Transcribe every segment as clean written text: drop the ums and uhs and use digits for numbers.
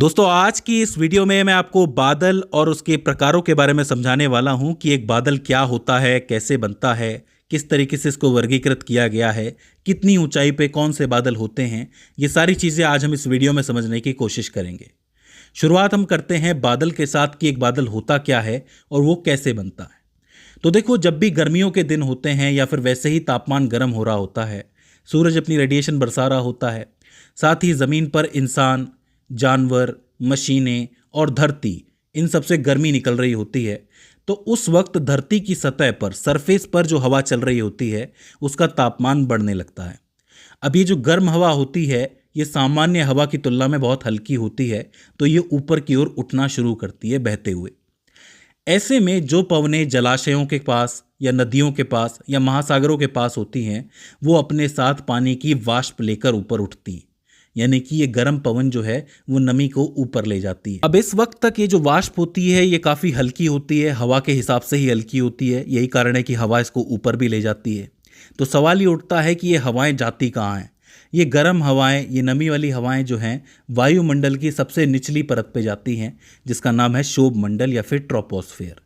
दोस्तों आज की इस वीडियो में मैं आपको बादल और उसके प्रकारों के बारे में समझाने वाला हूं कि एक बादल क्या होता है, कैसे बनता है, किस तरीके से इसको वर्गीकृत किया गया है, कितनी ऊंचाई पे कौन से बादल होते हैं। ये सारी चीज़ें आज हम इस वीडियो में समझने की कोशिश करेंगे। शुरुआत हम करते हैं बादल के साथ कि एक बादल होता क्या है और वो कैसे बनता है। तो देखो, जब भी गर्मियों के दिन होते हैं या फिर वैसे ही तापमान गर्म हो रहा होता है, सूरज अपनी रेडिएशन बरसा रहा होता है, साथ ही ज़मीन पर इंसान, जानवर, मशीनें और धरती, इन सबसे गर्मी निकल रही होती है। तो उस वक्त धरती की सतह पर, सरफेस पर जो हवा चल रही होती है, उसका तापमान बढ़ने लगता है। अब ये जो गर्म हवा होती है, ये सामान्य हवा की तुलना में बहुत हल्की होती है, तो ये ऊपर की ओर उठना शुरू करती है बहते हुए। ऐसे में जो पवनें जलाशयों के पास या नदियों के पास या महासागरों के पास होती हैं, वो अपने साथ पानी की वाष्प लेकर ऊपर उठती हैं। यानी कि ये गर्म पवन जो है वो नमी को ऊपर ले जाती है। अब इस वक्त तक ये जो वाष्प होती है ये काफ़ी हल्की होती है, हवा के हिसाब से ही हल्की होती है। यही कारण है कि हवा इसको ऊपर भी ले जाती है। तो सवाल ये उठता है कि ये हवाएं जाती कहाँ हैं। ये गर्म हवाएं, ये नमी वाली हवाएं जो हैं, वायुमंडल की सबसे निचली परत पे जाती हैं, जिसका नाम है क्षोभ मंडल या फिर ट्रोपोस्फेयर।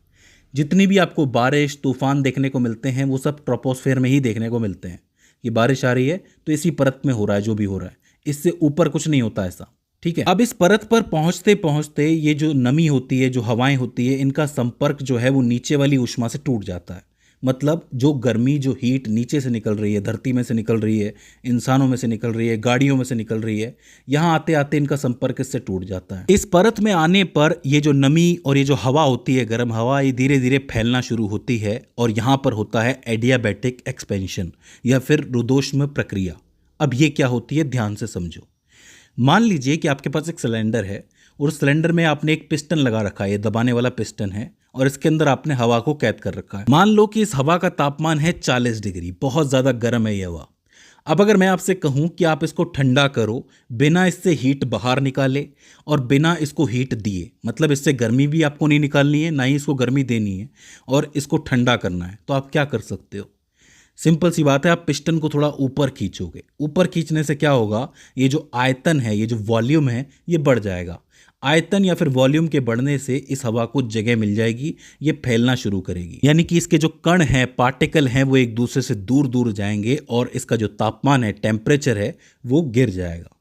जितनी भी आपको बारिश, तूफान देखने को मिलते हैं, वो सब ट्रोपोस्फेयर में ही देखने को मिलते हैं। कि बारिश आ रही है तो इसी परत में हो रहा है जो भी हो रहा है, इससे ऊपर कुछ नहीं होता ऐसा। ठीक है, अब इस परत पर पहुंचते पहुंचते ये जो नमी होती है, जो हवाएं होती है, इनका संपर्क जो है वो नीचे वाली ऊष्मा से टूट जाता है। मतलब जो गर्मी, जो हीट नीचे से निकल रही है, धरती में से निकल रही है, इंसानों में से निकल रही है, गाड़ियों में से निकल रही है, यहाँ आते आते इनका संपर्क इससे टूट जाता है। इस परत में आने पर ये जो नमी और ये जो हवा होती है, गर्म हवा, ये धीरे धीरे फैलना शुरू होती है और यहाँ पर होता है एडियाबैटिक एक्सपेंशन या फिर रुद्धोष्म प्रक्रिया। अब ये क्या होती है, ध्यान से समझो। मान लीजिए कि आपके पास एक सिलेंडर है और उस सिलेंडर में आपने एक पिस्टन लगा रखा है, ये दबाने वाला पिस्टन है, और इसके अंदर आपने हवा को कैद कर रखा है। मान लो कि इस हवा का तापमान है 40 डिग्री, बहुत ज़्यादा गर्म है ये हवा। अब अगर मैं आपसे कहूं कि आप इसको ठंडा करो, बिना इससे हीट बाहर निकाले और बिना इसको हीट दिए, मतलब इससे गर्मी भी आपको नहीं निकालनी है, ना ही इसको गर्मी देनी है, और इसको ठंडा करना है, तो आप क्या कर सकते हो? सिंपल सी बात है, आप पिस्टन को थोड़ा ऊपर खींचोगे। ऊपर खींचने से क्या होगा, ये जो आयतन है, ये जो वॉल्यूम है, ये बढ़ जाएगा। आयतन या फिर वॉल्यूम के बढ़ने से इस हवा को जगह मिल जाएगी, ये फैलना शुरू करेगी। यानी कि इसके जो कण हैं, पार्टिकल हैं, वो एक दूसरे से दूर दूर जाएंगे और इसका जो तापमान है, टेम्परेचर है, वो गिर जाएगा।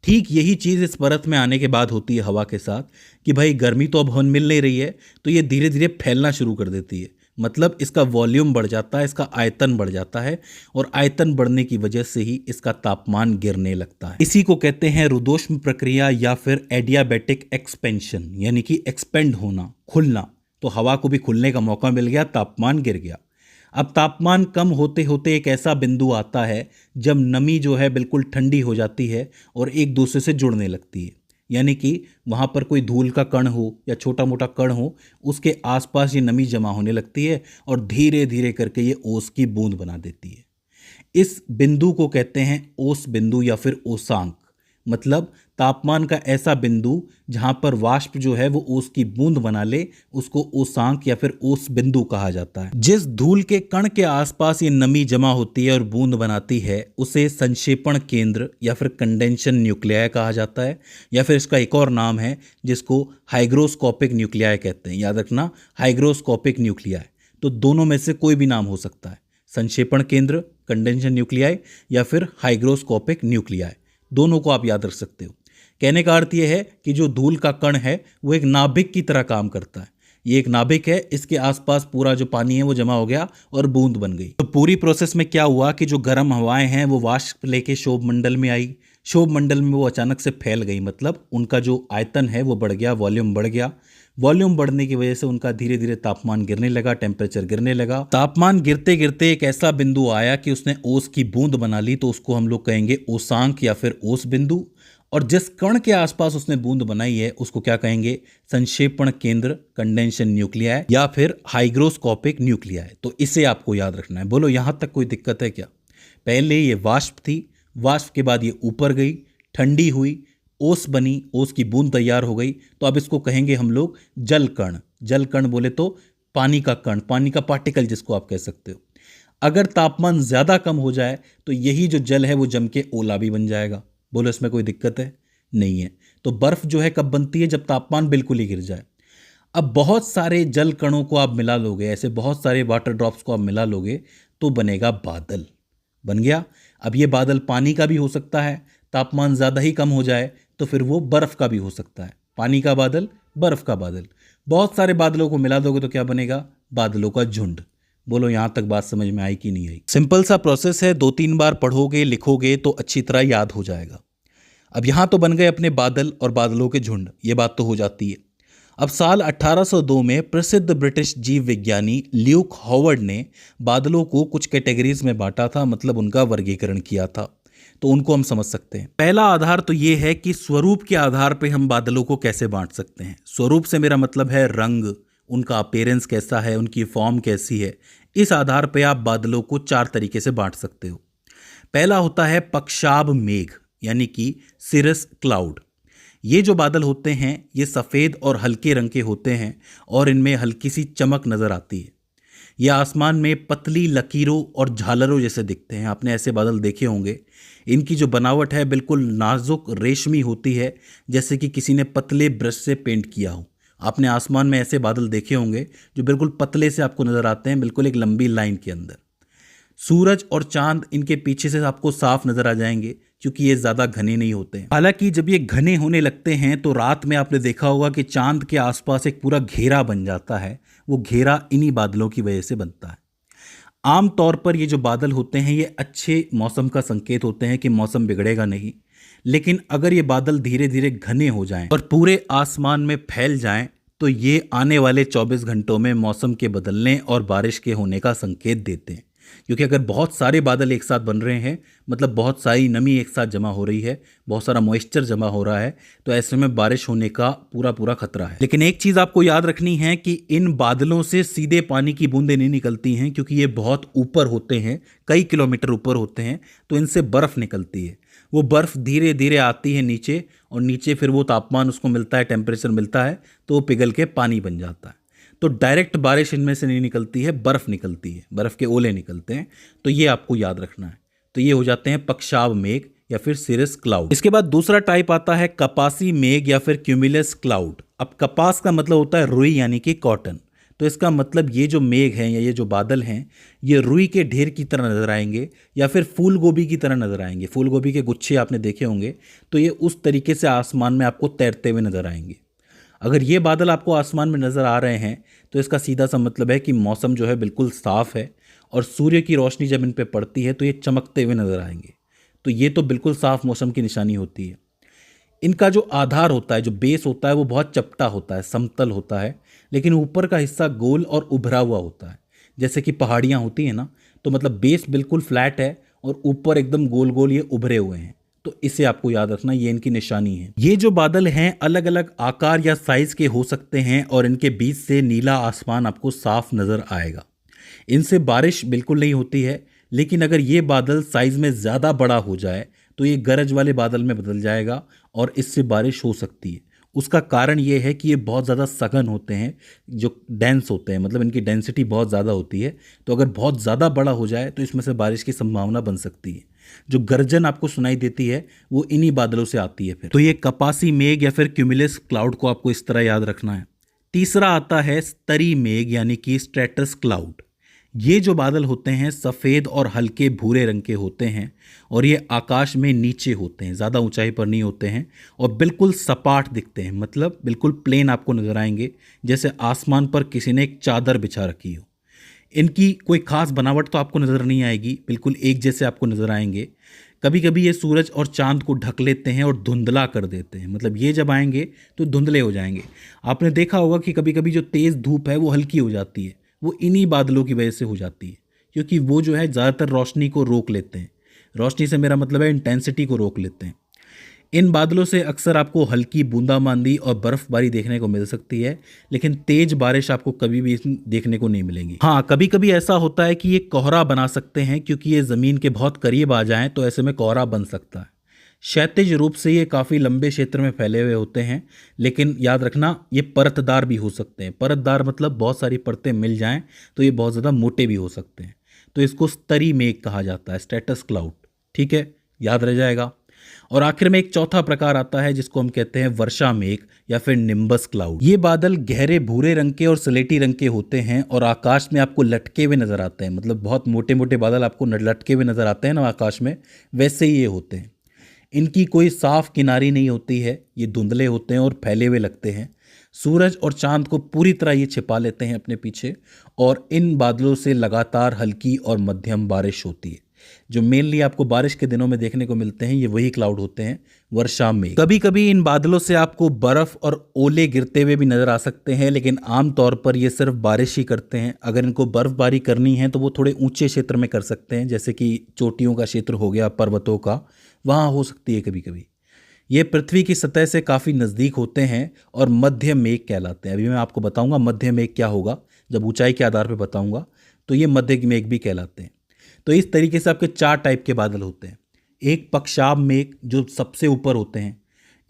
ठीक यही चीज़ इस परत में आने के बाद होती है हवा के साथ कि भाई गर्मी तो अब हन मिल नहीं रही है, तो ये धीरे धीरे फैलना शुरू कर देती है। मतलब इसका वॉल्यूम बढ़ जाता है, इसका आयतन बढ़ जाता है, और आयतन बढ़ने की वजह से ही इसका तापमान गिरने लगता है। इसी को कहते हैं रुद्धोष्म प्रक्रिया या फिर एडियाबैटिक एक्सपेंशन, यानी कि एक्सपेंड होना, खुलना। तो हवा को भी खुलने का मौका मिल गया, तापमान गिर गया। अब तापमान कम होते होते एक ऐसा बिंदु आता है जब नमी जो है बिल्कुल ठंडी हो जाती है और एक दूसरे से जुड़ने लगती है। यानी कि वहाँ पर कोई धूल का कण हो या छोटा मोटा कण हो, उसके आसपास ये नमी जमा होने लगती है और धीरे धीरे करके ये ओस की बूंद बना देती है। इस बिंदु को कहते हैं ओस बिंदु या फिर ओसांक। मतलब तापमान का ऐसा बिंदु जहाँ पर वाष्प जो है वो ओस की बूंद बना ले, उसको ओसांक या फिर ओस बिंदु कहा जाता है। जिस धूल के कण के आसपास ये नमी जमा होती है और बूंद बनाती है, उसे संक्षेपण केंद्र या फिर कंडेंशन न्यूक्लियाई कहा जाता है, या फिर इसका एक और नाम है जिसको हाइग्रोस्कोपिक न्यूक्लियाई कहते हैं। याद रखना, हाइग्रोस्कोपिक न्यूक्लियाई। तो दोनों में से कोई भी नाम हो सकता है, संक्षेपण केंद्र, कंडेंशन न्यूक्लियाई, या फिर हाइग्रोस्कोपिक न्यूक्लियाई। दोनों को आप याद रख सकते हो। कहने का अर्थ यह है कि जो धूल का कण है वो एक नाभिक की तरह काम करता है। ये एक नाभिक है, इसके आसपास पूरा जो पानी है वो जमा हो गया और बूंद बन गई। तो पूरी प्रोसेस में क्या हुआ कि जो गर्म हवाएं हैं वो वाष्प लेके क्षोभ मंडल में आई। क्षोभ मंडल में वो अचानक से फैल गई, मतलब उनका जो आयतन है वो बढ़ गया, वॉल्यूम बढ़ गया। वॉल्यूम बढ़ने की वजह से उनका धीरे धीरे तापमान गिरने लगा, टेम्परेचर गिरने लगा। तापमान गिरते गिरते एक ऐसा बिंदु आया कि उसने ओस की बूंद बना ली, तो उसको हम लोग कहेंगे ओसांक या फिर ओस बिंदु। और जिस कण के आसपास उसने बूंद बनाई है उसको क्या कहेंगे, संक्षेपण केंद्र, कंडेंशन न्यूक्लियाई, या फिर हाइग्रोस्कोपिक न्यूक्लियाई। तो इसे आपको याद रखना है। बोलो, यहां तक कोई दिक्कत है क्या? पहले ये वाष्प थी, वाष्प के बाद ये ऊपर गई, ठंडी हुई, ओस बनी, ओस की बूंद तैयार हो गई, तो अब इसको कहेंगे हम लोग जल कण। जल कण बोले तो पानी का कण, पानी का पार्टिकल जिसको आप कह सकते हो। अगर तापमान ज़्यादा कम हो जाए तो यही जो जल है वो जम के ओला भी बन जाएगा। बोलो, इसमें कोई दिक्कत है? नहीं है। तो बर्फ़ जो है कब बनती है? जब तापमान बिल्कुल ही गिर जाए। अब बहुत सारे जल कणों को आप मिला लोगे, ऐसे बहुत सारे वाटर ड्रॉप्स को आप मिला लोगे तो बनेगा बादल। बन गया। अब ये बादल पानी का भी हो सकता है, तापमान ज़्यादा ही कम हो जाए तो फिर वो बर्फ़ का भी हो सकता है। पानी का बादल, बर्फ़ का बादल। बहुत सारे बादलों को मिला दोगे तो क्या बनेगा? बादलों का झुंड। बोलो यहाँ तक बात समझ में आई कि नहीं आई? सिंपल सा प्रोसेस है, 2-3 बार पढ़ोगे लिखोगे तो अच्छी तरह याद हो जाएगा। अब यहाँ तो बन गए अपने बादल और बादलों के झुंड, ये बात तो हो जाती है। अब साल 1802 में प्रसिद्ध ब्रिटिश जीव विज्ञानी ल्यूक हॉवर्ड ने बादलों को कुछ कैटेगरीज में बांटा था, मतलब उनका वर्गीकरण किया था। तो उनको हम समझ सकते हैं। पहला आधार तो ये है कि स्वरूप के आधार पे हम बादलों को कैसे बांट सकते हैं। स्वरूप से मेरा मतलब है रंग, उनका अपीयरेंस कैसा है, उनकी फॉर्म कैसी है। इस आधार पे आप बादलों को 4 तरीके से बांट सकते हो। पहला होता है पक्षाभ मेघ, यानी कि सिरस क्लाउड। ये जो बादल होते हैं ये सफ़ेद और हल्के रंग के होते हैं और इनमें हल्की सी चमक नज़र आती है। ये आसमान में पतली लकीरों और झालरों जैसे दिखते हैं। आपने ऐसे बादल देखे होंगे। इनकी जो बनावट है बिल्कुल नाजुक रेशमी होती है, जैसे कि किसी ने पतले ब्रश से पेंट किया हो। आपने आसमान में ऐसे बादल देखे होंगे जो बिल्कुल पतले से आपको नज़र आते हैं, बिल्कुल एक लंबी लाइन के अंदर। सूरज और चांद इनके पीछे से आपको साफ नजर आ जाएंगे क्योंकि ये ज़्यादा घने नहीं होते हैं। हालांकि जब ये घने होने लगते हैं तो रात में आपने देखा होगा कि चांद के आसपास एक पूरा घेरा बन जाता है। वो घेरा इन्हीं बादलों की वजह से बनता है। आम तौर पर ये जो बादल होते हैं ये अच्छे मौसम का संकेत होते हैं कि मौसम बिगड़ेगा नहीं। लेकिन अगर ये बादल धीरे धीरे घने हो जाएं और पूरे आसमान में फैल जाएं तो ये आने वाले 24 घंटों में मौसम के बदलने और बारिश के होने का संकेत देते हैं। क्योंकि अगर बहुत सारे बादल एक साथ बन रहे हैं, मतलब बहुत सारी नमी एक साथ जमा हो रही है, बहुत सारा मॉइस्चर जमा हो रहा है, तो ऐसे में बारिश होने का पूरा पूरा खतरा है। लेकिन एक चीज़ आपको याद रखनी है कि इन बादलों से सीधे पानी की बूंदें नहीं निकलती हैं, क्योंकि ये बहुत ऊपर होते हैं, कई किलोमीटर ऊपर होते हैं, तो इनसे बर्फ़ निकलती है। वो बर्फ़ धीरे धीरे आती है नीचे और नीचे फिर वो तापमान उसको मिलता है, टेम्परेचर मिलता है, तो वो पिघल के पानी बन जाता है। तो डायरेक्ट बारिश इनमें से नहीं निकलती है, बर्फ़ निकलती है, बर्फ़ के ओले निकलते हैं। तो ये आपको याद रखना है। तो ये हो जाते हैं पक्षाभ मेघ या फिर सिरस क्लाउड। इसके बाद दूसरा टाइप आता है कपासी मेघ या फिर क्यूमुलस क्लाउड। अब कपास का मतलब होता है रुई यानी कि कॉटन। तो इसका मतलब ये जो मेघ हैं या ये जो बादल हैं ये रुई के ढेर की तरह नज़र आएंगे या फिर फूल गोभी की तरह नज़र आएंगे। फूल गोभी के गुच्छे आपने देखे होंगे, तो ये उस तरीके से आसमान में आपको तैरते हुए नज़र आएंगे। अगर ये बादल आपको आसमान में नज़र आ रहे हैं तो इसका सीधा सा मतलब है कि मौसम जो है बिल्कुल साफ़ है और सूर्य की रोशनी जब इन पे पड़ती है तो ये चमकते हुए नज़र आएंगे। तो ये तो बिल्कुल साफ़ मौसम की निशानी होती है। इनका जो आधार होता है, जो बेस होता है, वो बहुत चपटा होता है, समतल होता है, लेकिन ऊपर का हिस्सा गोल और उभरा हुआ होता है। जैसे कि पहाड़ियाँ होती हैं ना, तो मतलब बेस बिल्कुल फ्लैट है और ऊपर एकदम गोल गोल ये उभरे हुए हैं। तो इसे आपको याद रखना, ये इनकी निशानी है। ये जो बादल हैं अलग अलग आकार या साइज के हो सकते हैं और इनके बीच से नीला आसमान आपको साफ नज़र आएगा। इनसे बारिश बिल्कुल नहीं होती है, लेकिन अगर ये बादल साइज में ज़्यादा बड़ा हो जाए तो ये गरज वाले बादल में बदल जाएगा और इससे बारिश हो सकती है। उसका कारण ये है कि ये बहुत ज़्यादा सघन होते हैं, जो डेंस होते हैं, मतलब इनकी डेंसिटी बहुत ज़्यादा होती है। तो अगर बहुत ज़्यादा बड़ा हो जाए तो इसमें से बारिश की संभावना बन सकती है। जो गर्जन आपको सुनाई देती है वो इन्हीं बादलों से आती है। फिर तो ये कपासी मेघ या फिर क्यूमुलस क्लाउड को आपको इस तरह याद रखना है। तीसरा आता है स्तरी मेघ यानी कि स्ट्रेटस क्लाउड। ये जो बादल होते हैं सफ़ेद और हल्के भूरे रंग के होते हैं और ये आकाश में नीचे होते हैं, ज़्यादा ऊंचाई पर नहीं होते हैं और बिल्कुल सपाट दिखते हैं, मतलब बिल्कुल प्लेन आपको नज़र आएंगे, जैसे आसमान पर किसी ने एक चादर बिछा रखी हो। इनकी कोई ख़ास बनावट तो आपको नज़र नहीं आएगी, बिल्कुल एक जैसे आपको नज़र आएंगे। कभी कभी ये सूरज और चांद को ढक लेते हैं और धुंधला कर देते हैं, मतलब ये जब आएंगे तो धुंधले हो जाएंगे। आपने देखा होगा कि कभी कभी जो तेज़ धूप है वो हल्की हो जाती है, वो इन्हीं बादलों की वजह से हो जाती है, क्योंकि वो जो है ज़्यादातर रोशनी को रोक लेते हैं। रोशनी से मेरा मतलब है इंटेंसिटी को रोक लेते हैं। इन बादलों से अक्सर आपको हल्की बूंदाबांदी और बर्फ़बारी देखने को मिल सकती है, लेकिन तेज़ बारिश आपको कभी भी देखने को नहीं मिलेगी। हाँ, कभी कभी ऐसा होता है कि ये कोहरा बना सकते हैं, क्योंकि ये ज़मीन के बहुत करीब आ जाएं तो ऐसे में कोहरा बन सकता है। क्षैतिज रूप से ये काफ़ी लंबे क्षेत्र में फैले हुए होते हैं, लेकिन याद रखना ये परतदार भी हो सकते हैं। परतदार मतलब बहुत सारी परतें मिल जाएं तो ये बहुत ज़्यादा मोटे भी हो सकते हैं। तो इसको स्तरी मेघ कहा जाता है, स्ट्रेटस क्लाउड। ठीक है, याद रह जाएगा। और आखिर में एक चौथा प्रकार आता है जिसको हम कहते हैं वर्षा मेघ या फिर निम्बस क्लाउड। ये बादल गहरे भूरे रंग के और स्लेटी रंग के होते हैं और आकाश में आपको लटके हुए नजर आते हैं। मतलब बहुत मोटे मोटे बादल आपको लटके हुए नजर आते हैं ना आकाश में, वैसे ही ये होते हैं। इनकी कोई साफ किनारी नहीं होती है, ये धुंधले होते हैं और फैले हुए लगते हैं। सूरज और चांद को पूरी तरह ये छिपा लेते हैं अपने पीछे, और इन बादलों से लगातार हल्की और मध्यम बारिश होती है। जो मेनली आपको बारिश के दिनों में देखने को मिलते हैं ये वही क्लाउड होते हैं, वर्षा में। कभी कभी इन बादलों से आपको बर्फ और ओले गिरते हुए भी नजर आ सकते हैं, लेकिन आमतौर पर ये सिर्फ बारिश ही करते हैं। अगर इनको बर्फबारी करनी है तो वो थोड़े ऊंचे क्षेत्र में कर सकते हैं, जैसे कि चोटियों का क्षेत्र हो गया, पर्वतों का, वहाँ हो सकती है कभी कभी। ये पृथ्वी की सतह से काफ़ी नज़दीक होते हैं और मध्य मेघ कहलाते हैं। अभी मैं आपको बताऊंगा मध्य मेघ क्या होगा, जब ऊंचाई के आधार पर बताऊंगा। तो ये मध्य मेघ भी कहलाते हैं। तो इस तरीके से आपके 4 टाइप के बादल होते हैं। एक पक्षाब मेघ जो सबसे ऊपर होते हैं,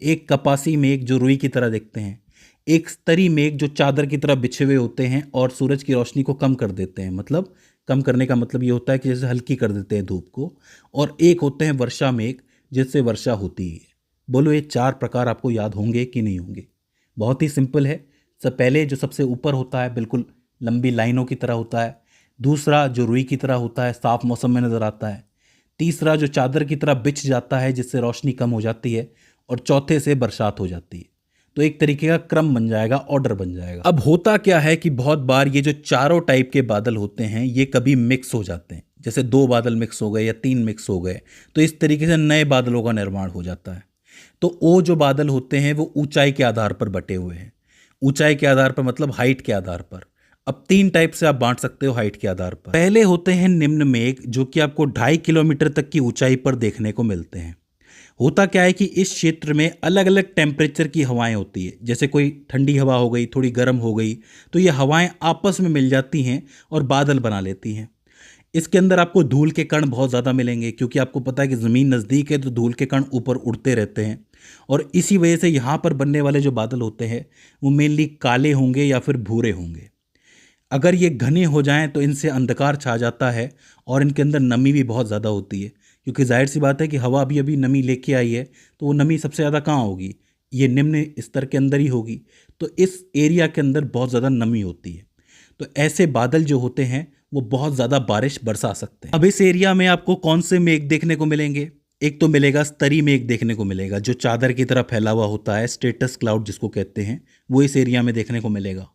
एक कपासी मेघ जो रुई की तरह दिखते हैं, एक स्तरी मेघ जो चादर की तरह बिछे हुए होते हैं और सूरज की रोशनी को कम कर देते हैं। मतलब कम करने का मतलब ये होता है कि जैसे हल्की कर देते हैं धूप को। और एक होते हैं वर्षा मेघ जिससे वर्षा होती है। बोलो ये 4 प्रकार आपको याद होंगे कि नहीं होंगे? बहुत ही सिंपल है। सब पहले जो सबसे ऊपर होता है बिल्कुल लंबी लाइनों की तरह होता है। दूसरा जो रुई की तरह होता है, साफ मौसम में नज़र आता है। तीसरा जो चादर की तरह बिछ जाता है जिससे रोशनी कम हो जाती है। और चौथे से बरसात हो जाती है। तो एक तरीके का क्रम बन जाएगा, ऑर्डर बन जाएगा। अब होता क्या है कि बहुत बार ये जो चारों टाइप के बादल होते हैं ये कभी मिक्स हो जाते हैं। जैसे 2 बादल मिक्स हो गए या 3 मिक्स हो गए, तो इस तरीके से नए बादलों का निर्माण हो जाता है। तो वो जो बादल होते हैं वो ऊंचाई के आधार पर बटे हुए हैं। ऊंचाई के आधार पर मतलब हाइट के आधार पर। अब 3 टाइप से आप बांट सकते हो हाइट के आधार पर। पहले होते हैं निम्न मेघ जो कि आपको 2.5 किलोमीटर तक की ऊंचाई पर देखने को मिलते हैं। होता क्या है कि इस क्षेत्र में अलग अलग टेम्परेचर की हवाएं होती है। जैसे कोई ठंडी हवा हो गई, थोड़ी गर्म हो गई, तो ये हवाएं आपस में मिल जाती हैं और बादल बना लेती हैं। इसके अंदर आपको धूल के कण बहुत ज़्यादा मिलेंगे, क्योंकि आपको पता है कि ज़मीन नज़दीक है तो धूल के कण ऊपर उड़ते रहते हैं। और इसी वजह से यहाँ पर बनने वाले जो बादल होते हैं वो मेनली काले होंगे या फिर भूरे होंगे। अगर ये घने हो जाएं तो इनसे अंधकार छा जाता है और इनके अंदर नमी भी बहुत ज़्यादा होती है, क्योंकि जाहिर सी बात है कि हवा अभी अभी नमी लेके आई है, तो वो नमी सबसे ज़्यादा कहाँ होगी? ये निम्न स्तर के अंदर ही होगी। तो इस एरिया के अंदर बहुत ज़्यादा नमी होती है। तो ऐसे बादल जो होते हैं वो बहुत ज़्यादा बारिश बरसा सकते हैं। अब इस एरिया में आपको कौन से मेघ देखने को मिलेंगे? एक तो मिलेगा स्तरी मेघ देखने को मिलेगा, जो चादर की तरह फैला हुआ होता है, स्टेटस क्लाउड जिसको कहते हैं, वो इस एरिया में देखने को मिलेगा।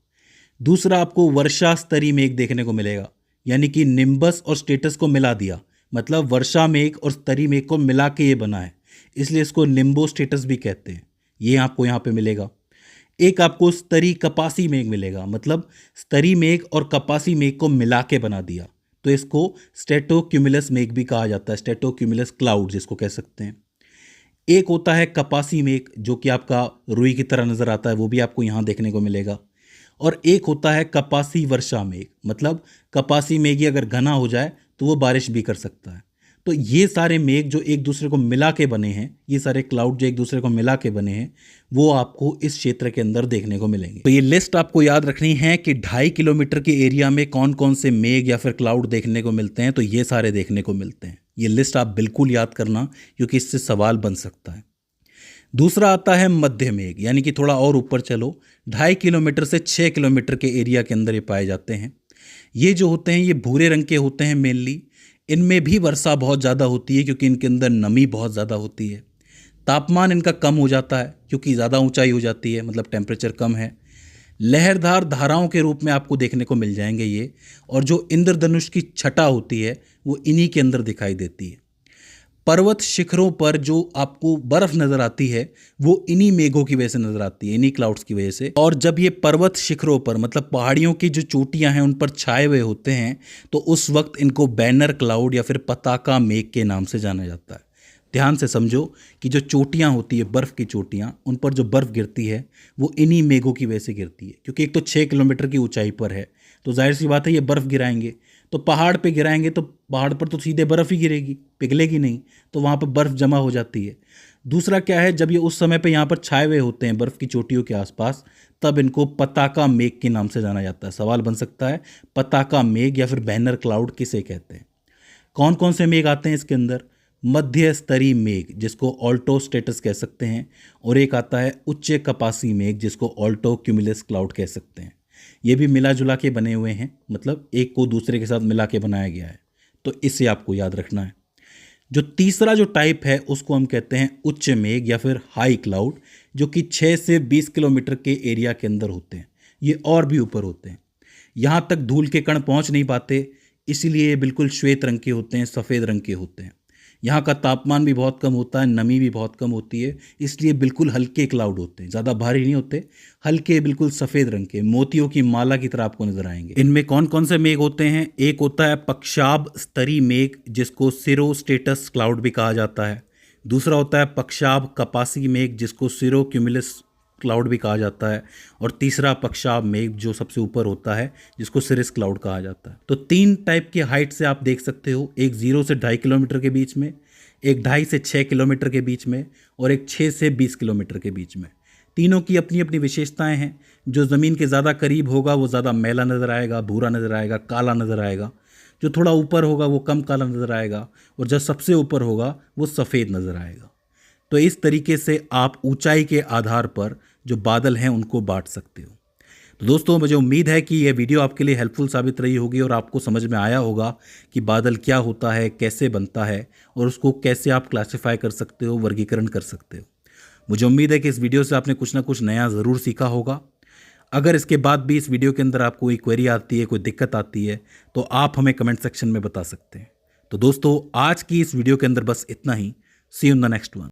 दूसरा आपको वर्षा स्तरी मेघ देखने को मिलेगा, यानी कि निम्बस और स्टेटस को मिला दिया, मतलब वर्षा मेघ और स्तरी मेघ को मिला के ये बना है, इसलिए इसको निम्बो स्टेटस भी कहते हैं। ये आपको यहाँ पे मिलेगा। एक आपको स्तरी कपासी मेघ मिलेगा, मतलब स्तरी मेघ और कपासी मेघ को मिला के बना दिया, तो इसको स्ट्रेटोक्यूमुलस मेघ भी कहा जाता है, स्ट्रेटोक्यूमुलस क्लाउड जिसको कह सकते हैं। एक होता है कपासी मेघ जो कि आपका रुई की तरह नज़र आता है, वो भी आपको यहाँ देखने को मिलेगा। और एक होता है कपासी वर्षा मेघ, मतलब कपासी मेघ ही अगर घना हो जाए तो वो बारिश भी कर सकता है। तो ये सारे मेघ जो एक दूसरे को मिला के बने हैं, ये सारे क्लाउड जो एक दूसरे को मिला के बने हैं, वो आपको इस क्षेत्र के अंदर देखने को मिलेंगे। तो ये लिस्ट आपको याद रखनी है कि 2.5 किलोमीटर के एरिया में कौन कौन से मेघ या फिर क्लाउड देखने को मिलते हैं, तो ये सारे देखने को मिलते हैं। ये लिस्ट आप बिल्कुल याद करना, क्योंकि इससे सवाल बन सकता है। दूसरा आता है मध्य मेघ, यानी कि थोड़ा और ऊपर चलो, 2.5 किलोमीटर से 6 किलोमीटर के एरिया के अंदर ये पाए जाते हैं। ये जो होते हैं ये भूरे रंग के होते हैं मेनली। इनमें भी वर्षा बहुत ज़्यादा होती है क्योंकि इनके अंदर नमी बहुत ज़्यादा होती है। तापमान इनका कम हो जाता है क्योंकि ज़्यादा ऊंचाई हो जाती है, मतलब टेम्परेचर कम है। लहरदार धाराओं के रूप में आपको देखने को मिल जाएंगे ये, और जो इंद्रधनुष की छटा होती है वो इन्हीं के अंदर दिखाई देती है। पर्वत शिखरों पर जो आपको बर्फ नजर आती है वो इन्हीं मेघों की वजह से नजर आती है, इन्हीं क्लाउड्स की वजह से। और जब ये पर्वत शिखरों पर, मतलब पहाड़ियों की जो चोटियां हैं उन पर छाए हुए होते हैं, तो उस वक्त इनको बैनर क्लाउड या फिर पताका मेघ के नाम से जाना जाता है। ध्यान से समझो कि जो चोटियां होती है, बर्फ़ की चोटियां, उन पर जो बर्फ़ गिरती है वो इन्हीं मेघों की वजह से गिरती है। क्योंकि एक तो 6 किलोमीटर की ऊंचाई पर है, तो जाहिर सी बात है ये बर्फ़ गिराएंगे, तो पहाड़ पे गिराएंगे तो पहाड़ पर तो सीधे बर्फ़ ही गिरेगी, पिघलेगी नहीं, तो वहाँ पर बर्फ़ जमा हो जाती है। दूसरा क्या है, जब ये उस समय पे यहाँ पर छाए हुए होते हैं बर्फ़ की चोटियों के आसपास, तब इनको पताका मेघ के नाम से जाना जाता है। सवाल बन सकता है पताका मेघ या फिर बैनर क्लाउड किसे कहते हैं? कौन कौन से मेघ आते हैं इसके अंदर? मध्य स्तरीय मेघ जिसको ऑल्टो स्टेटस कह सकते हैं, और एक आता है उच्च कपासी मेघ जिसको ऑल्टो क्यूमुलस क्लाउड कह सकते हैं। ये भी मिला जुला के बने हुए हैं, मतलब एक को दूसरे के साथ मिला के बनाया गया है, तो इसे आपको याद रखना है। जो तीसरा जो टाइप है उसको हम कहते हैं उच्च मेघ या फिर हाई क्लाउड, जो कि 6 से 20 किलोमीटर के एरिया के अंदर होते हैं। ये और भी ऊपर होते हैं, यहाँ तक धूल के कण पहुँच नहीं पाते, इसीलिए ये बिल्कुल श्वेत रंग के होते हैं, सफ़ेद रंग के होते हैं। यहाँ का तापमान भी बहुत कम होता है, नमी भी बहुत कम होती है, इसलिए बिल्कुल हल्के क्लाउड होते हैं, ज़्यादा भारी नहीं होते, हल्के बिल्कुल सफ़ेद रंग के, मोतियों की माला की तरह आपको नजर आएंगे। इनमें कौन कौन से मेघ होते हैं? एक होता है पक्षाभ स्तरीय मेघ जिसको सिरो स्टेटस क्लाउड भी कहा जाता है। दूसरा होता है पक्षाभ कपासी मेघ जिसको सिरो क्यूमुलस क्लाउड भी कहा जाता है। और तीसरा पक्षाभ मेघ जो सबसे ऊपर होता है जिसको सिरिस क्लाउड कहा जाता है। तो 3 टाइप की हाइट से आप देख सकते हो, एक 0 से 2.5 किलोमीटर के बीच में, एक 2.5 से 6 किलोमीटर के बीच में, और एक 6 से 20 किलोमीटर के बीच में। तीनों की अपनी अपनी विशेषताएं हैं। जो ज़मीन के ज़्यादा करीब होगा वो ज़्यादा मैला नज़र आएगा, भूरा नज़र आएगा, काला नज़र आएगा। जो थोड़ा ऊपर होगा वो कम काला नज़र आएगा, और जो सबसे ऊपर होगा वो सफ़ेद नज़र आएगा। तो इस तरीके से आप ऊंचाई के आधार पर जो बादल हैं उनको बांट सकते हो। तो दोस्तों, मुझे उम्मीद है कि यह वीडियो आपके लिए हेल्पफुल साबित रही होगी और आपको समझ में आया होगा कि बादल क्या होता है, कैसे बनता है, और उसको कैसे आप क्लासिफाई कर सकते हो, वर्गीकरण कर सकते हो। मुझे उम्मीद है कि इस वीडियो से आपने कुछ ना कुछ नया ज़रूर सीखा होगा। अगर इसके बाद भी इस वीडियो के अंदर आपको कोई क्वेरी आती है, कोई दिक्कत आती है, तो आप हमें कमेंट सेक्शन में बता सकते हैं। तो दोस्तों, आज की इस वीडियो के अंदर बस इतना ही। See you in the next one.